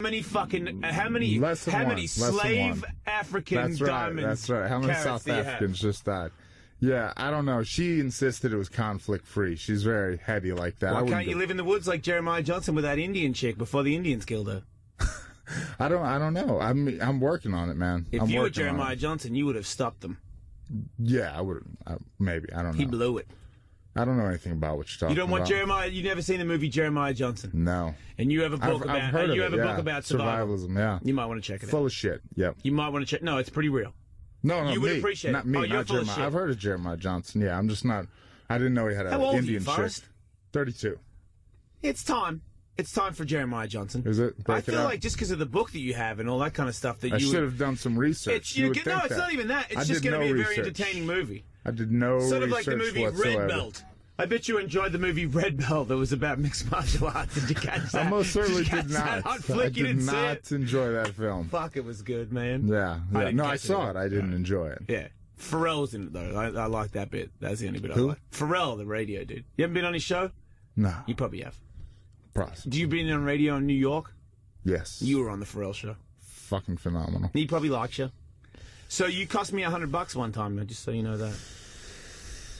How many slave African diamonds? That's right. How many South Africans just died? Yeah, I don't know. She insisted it was conflict-free. She's very heady like that. Why can't you live in the woods like Jeremiah Johnson with that Indian chick before the Indians killed her? I don't know. I'm working on it, man. If you were Jeremiah Johnson, you would have stopped them. Yeah, I would. Maybe. I don't know. He blew it. I don't know anything about what you're talking about. You don't want Jeremiah? You never seen the movie Jeremiah Johnson? No. And you have a book about? I've heard of it, book about survival. Survivalism. Yeah. You might want to check it out. Full of shit. Yep. You might want to check. No, it's pretty real. No, you would appreciate not it. me. Oh, you're not full Jeremiah. of shit. I've heard of Jeremiah Johnson. Yeah, I'm just not. I didn't know he had an Indian Indian chick. 32. It's time. It's time for Jeremiah Johnson. Is it? I feel like just because of the book that you have and all that kind of stuff that I should have done some research. It's not even that. It's just going to be a very entertaining movie. I did no research sort of like the movie whatsoever. Red Belt. I bet you enjoyed the movie Red Belt that was about mixed martial arts. Did you catch that? I most certainly did not. I did not enjoy that film. Fuck, it was good, man. Yeah. No, I saw it. I didn't enjoy it. Yeah. Pharrell's in it, though. I like that bit. That's the only bit I Who? like. Pharrell, the radio dude. You haven't been on his show? No. You probably have. Possibly. Do you been on radio in New York? Yes. You were on the Pharrell show. Fucking phenomenal. He probably likes you. So you cost me $100 one time, just so you know that.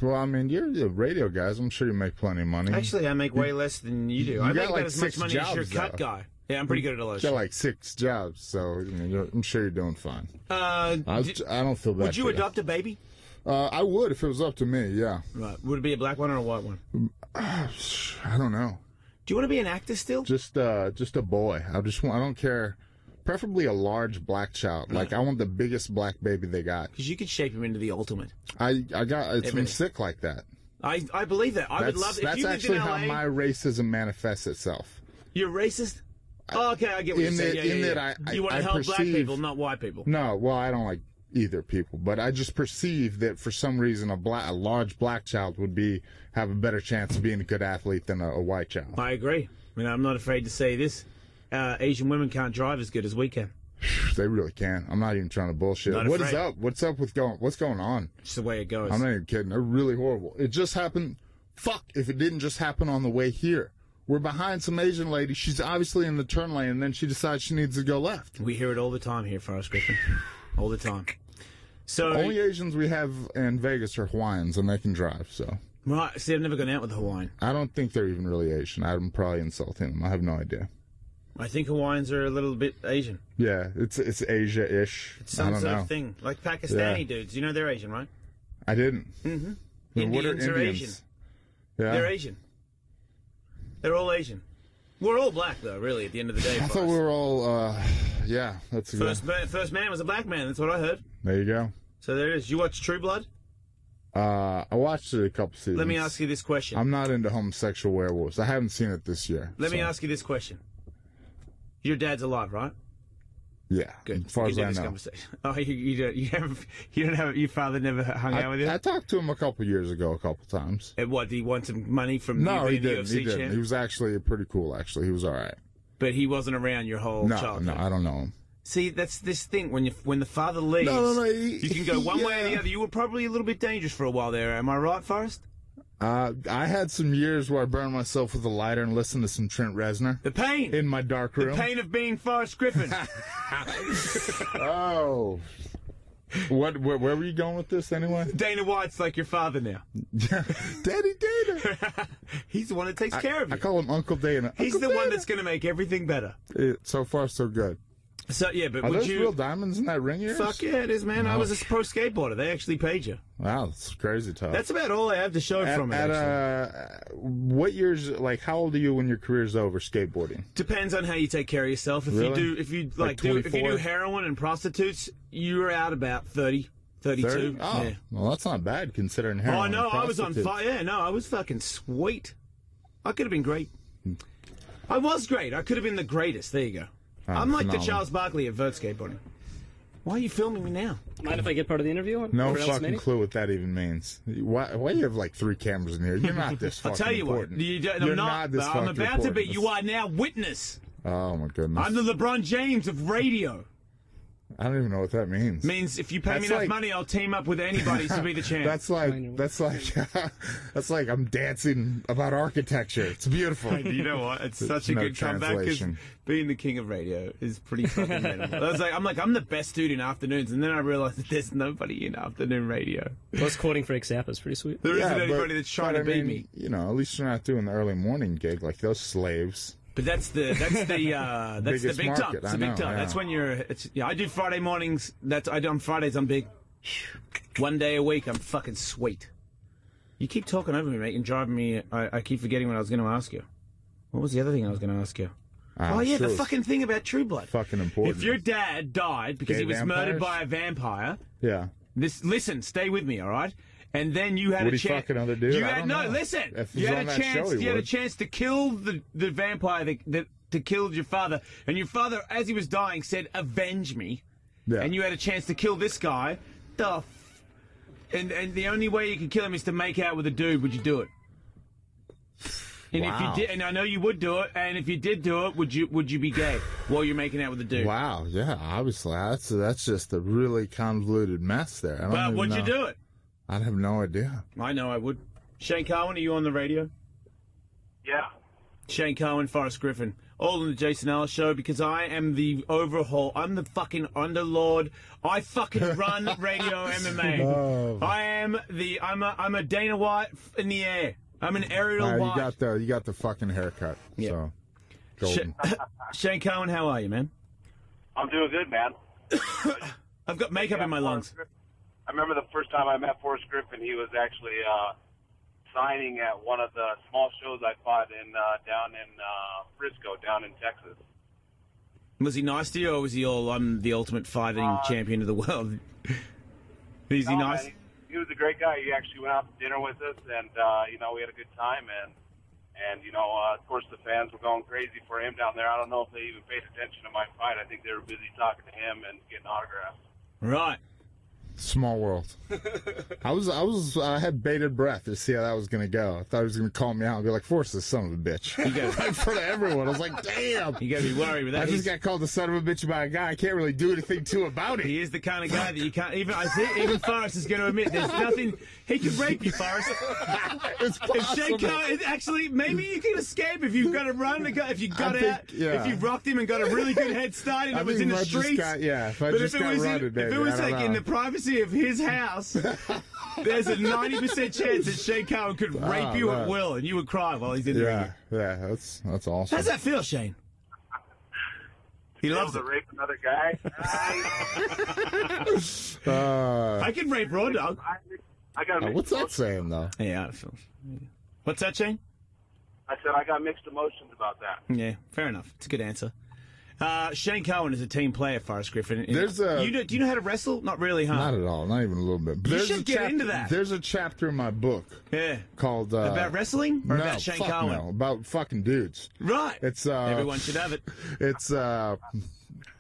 Well, I mean, you're the radio guys. I'm sure you make plenty of money. Actually, I make way less than you do. I make about as much money as your cut guy. Yeah, I'm pretty good at all that shit. You got like 6 jobs, so I'm sure you're doing fine. I don't feel bad. Would you adopt a baby? I would if it was up to me, yeah. Right. Would it be a black one or a white one? I don't know. Do you want to be an actor still? Just a boy. I don't care. Preferably a large black child. Like, I want the biggest black baby they got. Because you could shape him into the ultimate. I'm sick like that. I believe that. I would love it. That's actually how my racism manifests itself. You're racist? Oh, okay, I get what you're saying. You want to help black people, not white people. No, well, I don't like either people, but I just perceive that for some reason a large black child would have a better chance of being a good athlete than a white child. I agree. I mean, I'm not afraid to say this. Asian women can't drive as good as we can. They really can. I'm not even trying to bullshit. What is up? What's up with what's going on? It's the way it goes. I'm not even kidding. They're really horrible. It just happened. Fuck, if it didn't just happen on the way here. We're behind some Asian lady. She's obviously in the turn lane, and then she decides she needs to go left. We hear it all the time here, Forrest Griffin. All the time. So the only Asians we have in Vegas are Hawaiians, and they can drive, so. Right. See, I've never gone out with a Hawaiian. I don't think they're even really Asian. I'm probably insulting them. I have no idea. I think Hawaiians are a little bit Asian. Yeah, it's Asia-ish. It's some sort of thing. Like Pakistani dudes. You know they're Asian, right? I didn't. Mm-hmm. Indians are Asian. Yeah. They're Asian. They're all Asian. We're all black, though, really, at the end of the day. I thought we were all, yeah. That's First man was a black man. That's what I heard. There you go. So there it is. You watch True Blood? I watched it a couple seasons. Let me ask you this question. I'm not into homosexual werewolves. I haven't seen it this year. Let me ask you this question. Your dad's alive, right? Yeah. Good. As far as I know. Oh, your father never hung out with you? I talked to him a couple years ago, a couple times. And what, did he want some money from No, he didn't. UFC He didn't. champ? He was actually pretty cool, actually. He was all right. But he wasn't around your whole childhood? No, I don't know him. See, that's this thing. When the father leaves, you can go one way or the other. You were probably a little bit dangerous for a while there. Am I right, Forrest? I had some years where I burned myself with a lighter and listened to some Trent Reznor. The pain. In my dark room. The pain of being Forrest Griffin. Oh. Where were you going with this anyway? Dana White's like your father now. Daddy Dana. He's the one that takes care of you. I call him Uncle Dana. He's the one that's going to make everything better. So far, so good. So yeah, but are would those you real diamonds in that ring of yours? Fuck yeah, it is, man. I was a pro skateboarder. They actually paid you. Wow, that's crazy talk. That's about all I have to show from it. What years? Like, how old are you when your career's over skateboarding? Depends on how you take care of yourself. If you do heroin and prostitutes, you're out about 30, 32. 30? Oh, yeah. Well, that's not bad considering heroin. Oh no, and I was on fire. Yeah, no, I was fucking sweet. I could have been great. I was great. I could have been the greatest. There you go. I'm like the Charles Barkley of vert skateboarding. Why are you filming me now? Mind if I get part of the interview? No fucking clue what that even means. Why you have like 3 cameras in here? You're not this fucking I'll tell you important. what. You're not this fucking important. I'm about to be. You are now witness. Oh, my goodness. I'm the LeBron James of radio. I don't even know what that means. Means if you pay me enough money, I'll team up with anybody to be the champ. That's like I'm dancing about architecture. It's beautiful. You know what? It's such a good comeback because being the king of radio is pretty fucking minimal. I'm the best dude in afternoons, and then I realized that there's nobody in afternoon radio. Plus, quoting Frank Zappa is pretty sweet. There isn't anybody that's trying to beat me. You know, at least you're not doing the early morning gig like those slaves. But that's the big time. It's the big time. Yeah. That's when I do Friday mornings. On Fridays I'm big. One day a week I'm fucking sweet. You keep talking over me, mate, and driving me. I keep forgetting what I was going to ask you. What was the other thing I was going to ask you? The fucking thing about True Blood. Fucking important. If your dad died because he was murdered by a vampire. Yeah. Listen, stay with me, all right? And then you had would a he chance. fuck another dude? Listen. You had a chance to kill the vampire that killed your father, and your father, as he was dying, said, "Avenge me." Yeah. And you had a chance to kill this guy. And the only way you could kill him is to make out with a dude. Would you do it? And if you did, and I know you would do it, and if you did do it, would you be gay while you're making out with a dude? Wow, yeah, obviously that's just a really convoluted mess there. But would you do it? I have no idea. I know I would. Shane Cohen, are you on the radio? Yeah. Shane Cohen, Forrest Griffin, all in the Jason Ellis Show, because I am the overhaul. I'm the fucking underlord. I fucking run radio MMA. Oh. I'm a Dana White in the air. I'm an Ariel White. You got the fucking haircut. Yeah. So golden. Shane Cohen, how are you, man? I'm doing good, man. I've got makeup in my lungs. I remember the first time I met Forrest Griffin. He was actually signing at one of the small shows I fought in down in Frisco, down in Texas. Was he nice to you, or was he all, "I'm the ultimate fighting champion of the world"? Is he nice? Man, he was a great guy. He actually went out to dinner with us, and we had a good time. And of course, the fans were going crazy for him down there. I don't know if they even paid attention to my fight. I think they were busy talking to him and getting autographs. Right. Small world. I had bated breath to see how that was going to go. I thought he was going to call me out and be like, "Force this son of a bitch." In front of everyone. I was like, damn. You got to be worried with that. I just got called the son of a bitch by a guy I can't really do anything to about it. He is the kind of guy that you can't even Forrest is going to admit there's nothing. He could rape you, Forrest. It's possible. Actually, maybe you can escape if you've got to run. If you got out, if you rocked him and got a really good head start and it was in the streets. If it was like in the privacy of his house, there's a 90% chance that Shane Cohen could rape you at will, and you would cry while he's in the ring. Yeah, that's awesome. How's that feel, Shane? He loves to rape another guy. I can rape Raw Dog. I got what's that saying, though? Yeah. What's that, Shane? I said I got mixed emotions about that. Yeah, fair enough. It's a good answer. Shane Cohen is a team player, Forrest Griffin. Do you know how to wrestle? Not really, huh? Not at all. Not even a little bit. You should get into that. There's a chapter in my book. Yeah. Called about wrestling or about Shane Cohen? No, about fucking dudes. Right. It's everyone should have it.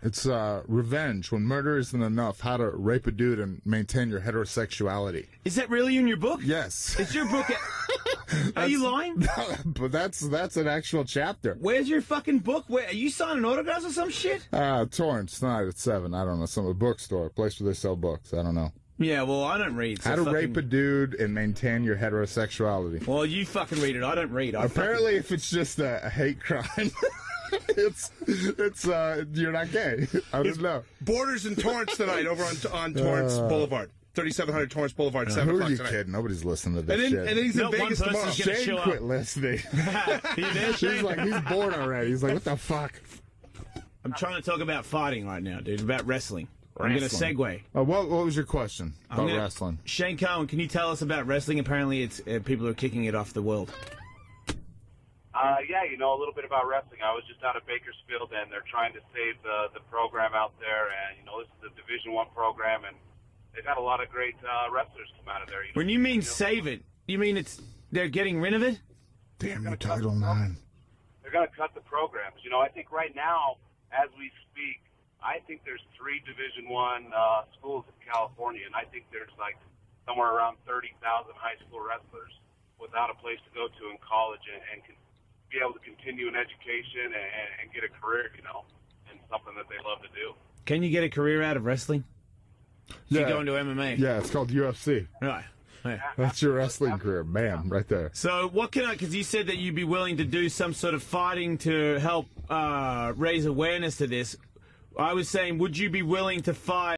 It's revenge when murder isn't enough. How to rape a dude and maintain your heterosexuality. Is that really in your book? Yes. It's your book. Are you lying? No, but that's an actual chapter. Where's your fucking book? Are you signing autographs or some shit? Torrance tonight at 7. I don't know, a bookstore, a place where they sell books. I don't know. Yeah, well, I don't read. So how to rape a dude and maintain your heterosexuality. Well, you fucking read it. I don't read. Apparently, if it's just a hate crime. It's you're not gay. I don't know. Borders in Torrance tonight over on Torrance Boulevard. 3700 Torrance Boulevard, 7 o'clock tonight. Who are you tonight. kidding? Nobody's listening to this shit. And then he's in Vegas tomorrow. Shane quit listening. He's bored already. He's like, what the fuck? I'm trying to talk about fighting right now, dude, about wrestling. I'm going to segue. What was your question about wrestling? Shane Cohen, can you tell us about wrestling? Apparently, it's people are kicking it off the world. Yeah, a little bit about wrestling. I was just out of Bakersfield, and they're trying to save the program out there. And, this is a Division I program, and they've got a lot of great wrestlers come out of there. When you mean save it, you mean they're getting rid of it? Damn you, Title IX. They're going to cut the programs. I think right now, as we speak, I think there's 3 Division I schools in California, and I think there's somewhere around 30,000 high school wrestlers without a place to go to in college and can be able to continue an education and get a career, in something that they love to do. Can you get a career out of wrestling? So Yeah. you go into MMA? Yeah, it's called UFC. Right. Yeah. That's your wrestling career. Bam, right there. So what can I, because you said that you'd be willing to do some sort of fighting to help raise awareness to this. I was saying, would you be willing to fight